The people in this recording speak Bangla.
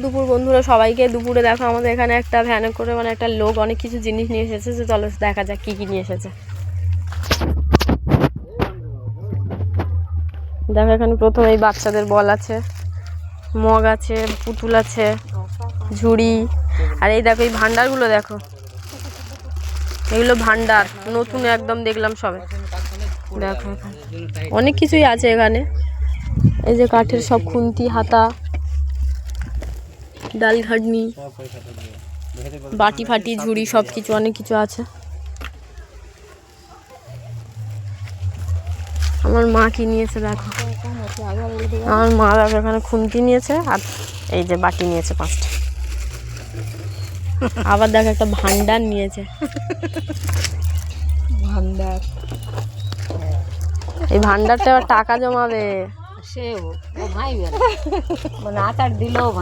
দুপুর বন্ধুরা, সবাইকে দুপুরে দেখো আমাদের এখানে একটা ভ্যানে করে মানে একটা লোক অনেক কিছু জিনিস নিয়ে এসেছে। যে চলো দেখা যাক কি কি নিয়ে এসেছে। দেখো এখানে প্রথমে এই বাচ্চাদের বল আছে, মগ আছে, পুতুল আছে, ঝুড়ি। আর এই দেখো এই ভান্ডারগুলো দেখো, এগুলো ভান্ডার নতুন একদম দেখলাম সবে। দেখো অনেক কিছুই আছে এখানে। এই যে কাঠের সব খুন্তি, হাতা, ডাল ঘাটনি, বাটি ফাটি, ঝুড়ি, সব কিছু অনেক কিছু আছে। আমার মা কি নিয়েছে দেখো, আমার মা দেখো এখানে খুন্তি নিয়েছে আর এই যে বাটি নিয়েছে 5টা। আবার দেখো একটা ভান্ডার নিয়েছে, ভান্ডার। এই ভান্ডারটা আবার টাকা জমাবে। সে ও ভাই মানে আচার দিলেও ভাই